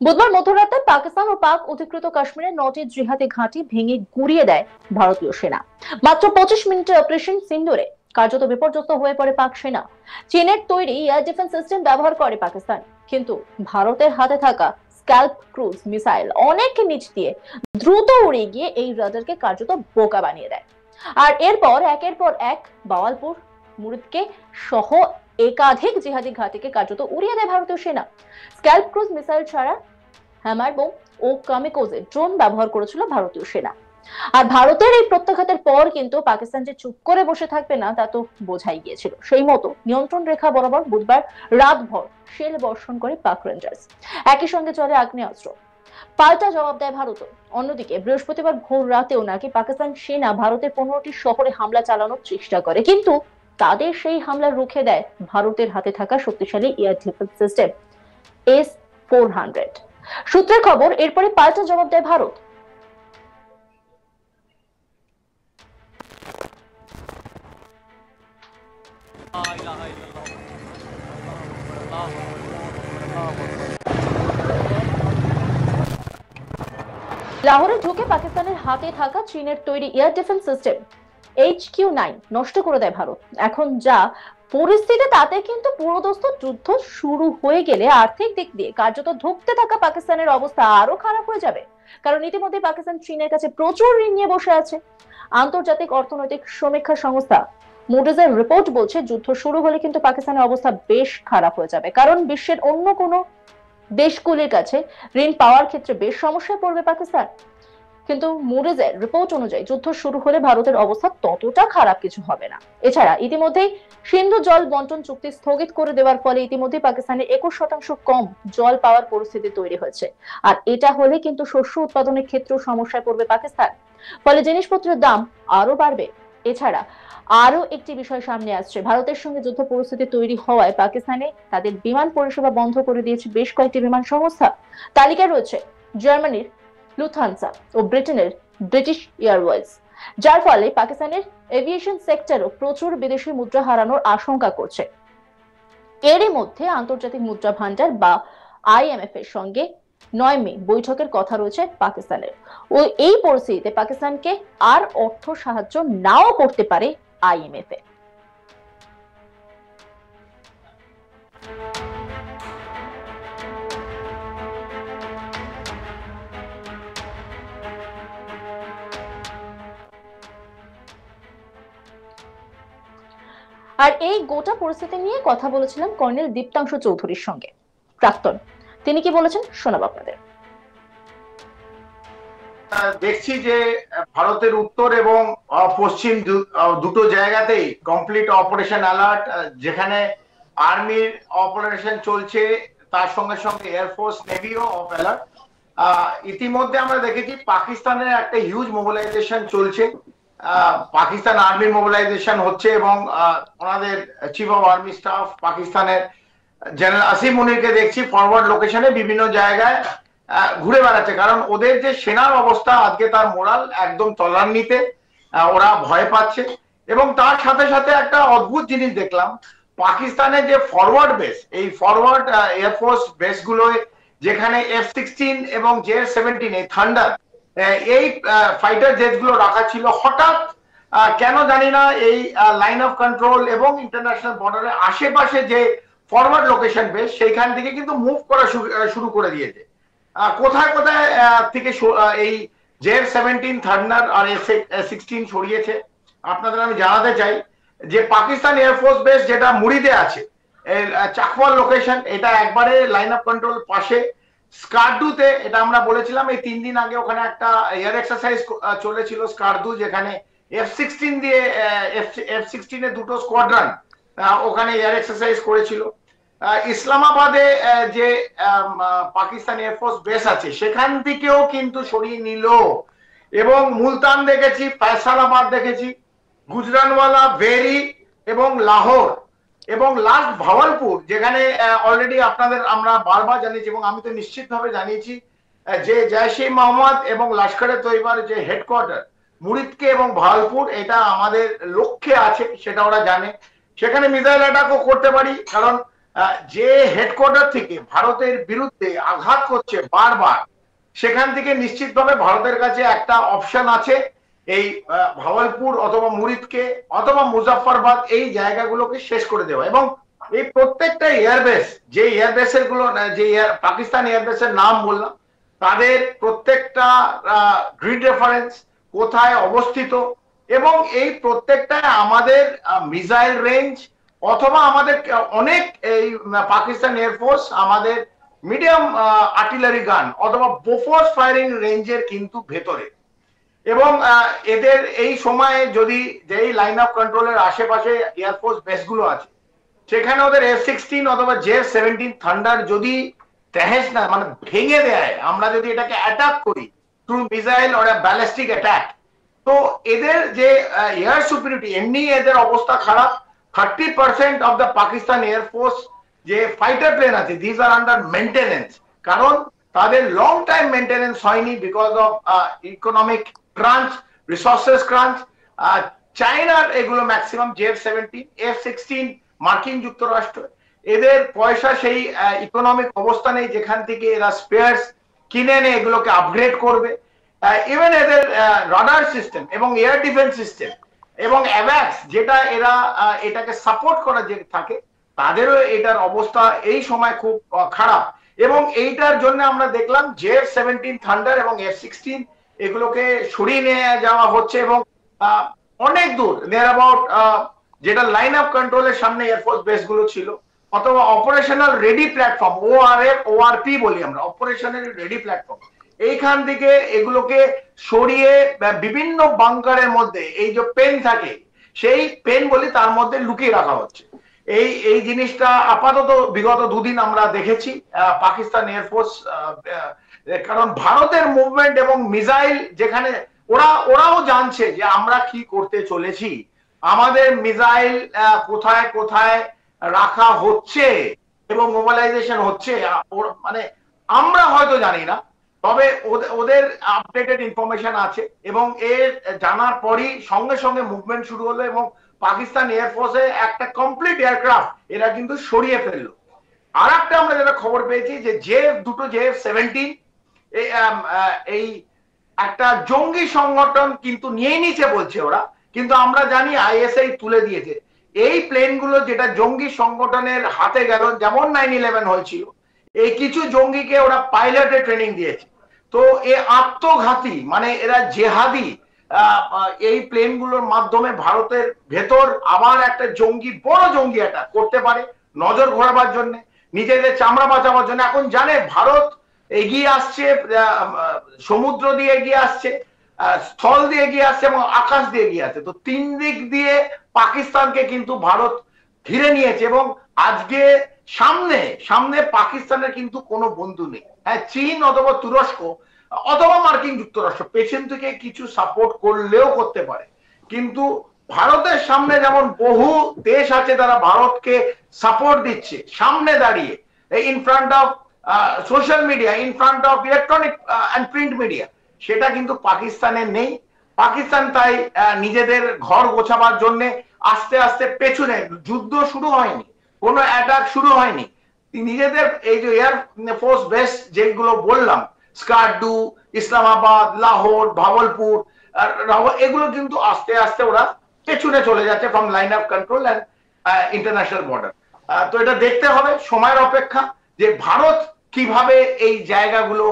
বুধবার মধ্যরাতে পাকিস্তান ও পাক অধিকৃত কাশ্মীরের 9টি জিহাদি ঘাঁটি ভেঙে গুড়িয়ে দেয় ভারতীয় সেনা। মাত্র 25 মিনিটের অপারেশন সিন্দুরে কার্যত বিপর্যস্ত হয়ে পড়ে পাক সেনা। চীনের তৈরি এয়ার ডিফেন্স সিস্টেম ব্যবহার করে পাকিস্তান, কিন্তু ভারতের হাতে থাকা স্ক্যালপ ক্রুজ মিসাইল অনেক নিচ দিয়ে দ্রুত উড়ে গিয়ে এই রাডারকে কার্যত বোকা বানিয়ে দেয়। আর এরপর একের পর এক বাওয়ালপুর, মুরিদকে সহ একাধিক জিহাদি ঘাঁটিকে কার্যত উড়িয়ে দেয় ভারতীয় সেনা। স্ক্যালপ ক্রুজ মিসাইল ছাড়া হ্যামার বোম ও কামিকোজে ড্রোন ব্যবহার করেছিল ভারতীয় সেনা। আর ভারতের এই প্রত্যাঘাতের পর কিন্তু পাকিস্তান যে চুপ করে বসে থাকবে না তা তো বোঝাই গিয়েছিল। সেই মতো নিয়ন্ত্রণ রেখা বরাবর বুধবার রাতভর শেল বর্ষণ করে পাক রেঞ্জার্স। একই সঙ্গে চলে আগ্নেয়াস্ত্র। পাল্টা জবাব দেয় ভারত। অন্যদিকে বৃহস্পতিবার ভোর রাতেও নাকি পাকিস্তান সেনা ভারতের 15টি শহরে হামলা চালানোর চেষ্টা করে, কিন্তু তাদের সেই হামলা রুখে দেয় ভারতের হাতে থাকা শক্তিশালী এয়ার ডিফেন্স সিস্টেম S-400। সূত্রের খবর, এরপরে পাল্টা জবাব দেয় ভারত। লাহোরে ঢুকে পাকিস্তানের হাতে থাকা চীনের তৈরি এয়ার ডিফেন্স সিস্টেম HQ-9 নষ্ট করে দেয় ভারত। এখন যা পরিস্থিতি, তাতে কিন্তু পুরোদস্ত যুদ্ধ শুরু হয়ে গেলে আর্থিক দিক দিয়ে কার্যত ধুঁকতে থাকা পাকিস্তানের অবস্থা আরো খারাপ হয়ে যাবে। কারণ ইতিমধ্যে পাকিস্তান চীনের কাছে প্রচুর ঋণ নিয়ে বসে আছে। আন্তর্জাতিক অর্থনৈতিক সমীক্ষা সংস্থা মুডিজের রিপোর্ট বলছে, যুদ্ধ শুরু হলে কিন্তু পাকিস্তানের অবস্থা বেশ খারাপ হয়ে যাবে, কারণ বিশ্বের অন্য কোনো দেশগুলির কাছে ঋণ পাওয়ার ক্ষেত্রে বেশ সমস্যায় পড়বে পাকিস্তান। কিন্তু মুডিজের রিপোর্ট অনুযায়ী যুদ্ধ শুরু হলে ভারতের অবস্থা ততটা খারাপ কিছু হবে না। এছাড়া ইতিমধ্যেই সিন্ধু জল বন্টন চুক্তি স্থগিত করে দেওয়ার ফলে ইতিমধ্যে পাকিস্তানের 21% কম জল পাওয়ার পরিস্থিতি তৈরি হয়েছে। আর এটা হলে কিন্তু শস্য উৎপাদনের ক্ষেত্রেও সমস্যায় পড়বে পাকিস্তান, ফলে জিনিসপত্রের দাম আরো বাড়বে। এছাড়া আরো একটি বিষয় সামনে আসছে, ভারতের সঙ্গে যুদ্ধ পরিস্থিতি তৈরি হওয়ায় পাকিস্তানে তাদের বিমান পরিষেবা বন্ধ করে দিয়েছে বেশ কয়েকটি বিমান সংস্থা। তালিকায় রয়েছে জার্মানির লুফথানসা ও ব্রিটেনের ব্রিটিশ এয়ারওয়েজ, যার ফলে পাকিস্তানের এভিয়েশন সেক্টরও প্রচুর বিদেশি মুদ্রা হারানোর আশঙ্কা করছে। এরই মধ্যে আন্তর্জাতিক মুদ্রা ভান্ডার বা IMF এর সঙ্গে 9 মে বৈঠকের কথা রয়েছে পাকিস্তানের। ও এই পরিস্থিতিতে পাকিস্তানকে আর অর্থ সাহায্য নাও করতে পারে IMF এ। আর এই গোটা পরিস্থিতি নিয়ে কথা বলেছিলাম কর্নেল দীপ্তাংশু চৌধুরীর সঙ্গে, প্রাক্তন। তিনি কি বলেছেন শোনাবো আপনাদের। দেখছি যে ভারতের উত্তর এবং পশ্চিম দুটো জায়গাতেই কমপ্লিট অপারেশন অ্যালার্ট, যেখানে আর্মির অপারেশন চলছে তার সঙ্গে সঙ্গে এয়ারফোর্স নেভিও অফ অ্যালার্ট। ইতিমধ্যে আমরা দেখেছি পাকিস্তানের একটা হিউজ মোবিলাইজেশন চলছে, পাকিস্তান আর্মির মোবিলাইজেশন হচ্ছে এবং ওনাদের চিফ অফ আর্মি স্টাফ পাকিস্তানের জেনারেল আসিম মুনিরকে দেখছি ফরওয়ার্ড লোকেশনে বিভিন্ন জায়গায় ঘুরে বেড়াচ্ছে, কারণ ওদের যে সেনার অবস্থা আজকে তার মোরাল একদম তলান্নিতে, ওরা ভয় পাচ্ছে। এবং তার সাথে সাথে একটা অদ্ভুত জিনিস দেখলাম, পাকিস্তানের যে ফরওয়ার্ড বেস, এই ফরওয়ার্ড এয়ারফোর্স বেস গুলোয় যেখানে F-16 এবং JF-17 এই থান্ডার এই ফাইটার জেট গুলো রাখা ছিল, হঠাৎ কেন জানি না এই লাইন অফ কন্ট্রোল এবং ইন্টারন্যাশনাল বর্ডারের আশেপাশে যে ফরওয়ার্ড লোকেশন বেস সেইখান থেকে কিন্তু মুভ করা শুরু করে দিয়েছে। কোথায় কোথায় থেকে এই JF-17 থান্ডার আর F-16 সরিয়েছে আপনাদের আমি জানাতে চাই যে পাকিস্তান এয়ারফোর্স বেস যেটা মুরিদে আছে, চাকওয়াল লোকেশন, এটা একবারে লাইন অফ কন্ট্রোল পাশে। স্কারদুতে, এটা আমরা বলেছিলাম এই 3 দিন আগে, ওখানে একটা এয়ার এক্সারসাইজ চলেছিল স্কারদু, যেখানে F-16 দিয়ে F-16 এর দুটো স্কোয়াড্রন ওখানে এয়ার এক্সারসাইজ করেছিল। ইসলামাবাদে যে পাকিস্তান এয়ারফোর্স বেস আছে সেখান থেকেও কিন্তু সরিয়ে নিল। এবং মুলতান দেখেছি, ফয়সালাবাদ দেখেছি, গুজরানওয়ালা, ভেরি এবং লাহোর এবং লাস্ট ভাওয়ালপুর, যেখানে অলরেডি আপনাদের আমরা বারবার জানিয়েছি এবং আমি তো নিশ্চিতভাবে জানিয়েছি যে জৈশ-ই মোহাম্মদ এবং লস্করে তৈবার যে হেডকোয়ার্টার মুরিদকে এবং ভাওয়ালপুর, এটা আমাদের লক্ষ্যে আছে, সেটা ওরা জানে। সেখানে মিসাইল অ্যাটাকও করতে পারি, কারণ যে হেডকোয়ার্টার থেকে ভারতের বিরুদ্ধে আঘাত করছে বারবার, সেখান থেকে নিশ্চিতভাবে ভারতের কাছে একটা অপশন আছে, এই ভাওয়ালপুর অথবা মুরিদকে অথবা মুজাফফরবাদ এই জায়গাগুলোকে শেষ করে দেওয়া। এবং এই প্রত্যেকটা এয়ারবেস, যে এয়ারবেসের গুলো, যে পাকিস্তান এয়ারবেসের নাম বললাম, তাদের প্রত্যেকটা গ্রিড রেফারেন্স কোথায় অবস্থিত, এবং এই প্রত্যেকটা আমাদের মিসাইল রেঞ্জ অথবা আমাদের অনেক এই পাকিস্তান এয়ারফোর্স আমাদের মিডিয়াম আর্টিলারি গান অথবা বোফোর্স ফায়ারিং রেঞ্জের কিন্তু ভেতরে। এবং এদের এই সময়ে যদি যেই লাইন অফ কন্ট্রোলের আশেপাশে এয়ারফোর্স বেসগুলো আছে, সেখানে ওদের F-16 অথবা J-17 থান্ডার যদি তেহেস না মানে ভেঙে দেয়, আমরা যদি এটাকে অ্যাটাক করি through missile or ballistic attack, তো এদের যে এয়ার সুপিরিয়রিটি, এমনি এদের অবস্থা খারাপ। 30% অফ দ্য পাকিস্তান এয়ারফোর্স যে ফাইটার প্লেন আছে, দিস আর আন্ডার মেনটেনেন্স, কারণ তাদের লং টাইম মেনটেনেন্স হয়নি because of economic crunch, resources crunch. চায়নার এগুলো ম্যাক্সিমাম J-17, F-16 মার্কিন যুক্তরাষ্ট্র, এদের পয়সা সেই ইকোনমিক অবস্থা নেই যেখান থেকে এরা স্পেয়ারস কিনে এনে এগুলোকে আপগ্রেড করবে। ইভেন এদের রাডার সিস্টেম এবং এয়ার ডিফেন্স সিস্টেম এবং অ্যাভাক্স যেটা এরা এটাকে সাপোর্ট করা যে থাকে, তাদেরও এটার অবস্থা এই সময় খুব খারাপ। এবং এইটার জন্য আমরা দেখলাম J-17 থান্ডার এবং F-16 এগুলোকে সরিয়ে নিয়ে যাওয়া হচ্ছে এবং অনেক দূর, নিয়ার অ্যাবাউট যেটা লাইন অফ কন্ট্রোলের সামনে এয়ারফোর্স বেস গুলো ছিল অথবা operational ready platform, ORF ORP বলি আমরা, অপারেশনাল রেডি প্ল্যাটফর্ম, এইখান থেকে এগুলোকে সরিয়ে বিভিন্ন বাংকারের মধ্যে এই যে পেন থাকে, সেই পেন বলি তার মধ্যে লুকিয়ে রাখা হচ্ছে। এই জিনিসটা আপাতত বিগত দুদিন আমরা দেখেছি পাকিস্তান এয়ারফোর্স, কারণ ভারতের মুভমেন্ট এবং মিসাইল যেখানে ওরাও জানছে যে আমরা কি করতে চলেছি, আমাদের মিসাইল কোথায় কোথায় রাখা হচ্ছে এবং মোবিলাইজেশন হচ্ছে, মানে আমরা হয়তো জানি না, তবে ওদের আপডেটেড ইনফরমেশন আছে এবং এর জানার পরই সঙ্গে সঙ্গে মুভমেন্ট শুরু হলো এবং পাকিস্তান এয়ারফোর্সে একটা কমপ্লিট এয়ারক্রাফট এরা কিন্তু সরিয়ে ফেললো। আর একটা আমরা যেটা খবর পেয়েছি যে দুটো J-17 এই একটা জঙ্গি সংগঠন কিন্তু নিয়ে নিচে বলছে ওরা, কিন্তু আমরা জানি ISI তুলে দিয়েছে এই প্লেনগুলো, যেটা জঙ্গি সংগঠনের হাতে গেল, যেমন 9/11 হয়েছিল, এই কিছু জঙ্গিকে ওরা পাইলটে ট্রেনিং দিয়েছে। তো এ আত্মঘাতী মানে এরা জেহাদি, এই প্লেনগুলোর মাধ্যমে ভারতের ভেতর আবার একটা জঙ্গি, বড় জঙ্গি অ্যাটাক করতে পারে, নজর ঘোরাবার জন্য, নিজেদের চামড়া বাঁচাবার জন্য। এখন জানে ভারত এগিয়ে আসছে, সমুদ্র দিয়ে এগিয়ে আসছে, স্থল দিয়ে এগিয়ে আসছে এবং আকাশ দিয়ে এগিয়ে আসছে। তো তিন দিক দিয়ে পাকিস্তানকে কিন্তু ভারত ঘিরে নিয়েছে এবং আজকে সামনে সামনে পাকিস্তানের কিন্তু কোনো বন্ধু নেই। হ্যাঁ, চীন অথবা তুরস্ক অথবা মার্কিন যুক্তরাষ্ট্র পেছন থেকে কিছু সাপোর্ট করলেও করতে পারে, কিন্তু ভারতের সামনে যেমন বহু দেশ আছে তারা ভারতকে সাপোর্ট দিচ্ছে সামনে দাঁড়িয়ে, in front of social media, in front of electronic and print media, সেটা কিন্তু পাকিস্তানের নেই। পাকিস্তান তাই নিজেদের ঘর গোছাবার জন্য আস্তে আস্তে পেছনে, যুদ্ধ শুরু হয়নি, কোনো অ্যাটাক শুরু হয়নি, নিজেদের এই যে এয়ার ফোর্স বেস যেগুলো বললাম, স্কার্ডু, ইসলামাবাদ, লাহোর, ভাওয়ালপুর, এগুলো কিন্তু আস্তে আস্তে ওরা পেছনে চলে যাচ্ছে from line of control and international border. তো এটা দেখতে হবে, সময়ের অপেক্ষা যে ভারত কিভাবে এই জায়গাগুলো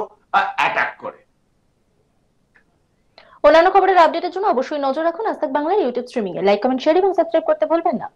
অ্যাটাক করে। অন্যান্য খবরের আপডেটের জন্য অবশ্যই নজর রাখুন আজ তাক বাংলার ইউটিউব স্ট্রিমিং এ। লাইক, কমেন্ট, শেয়ার এবং সাবস্ক্রাইব করতে ভুলবেন না।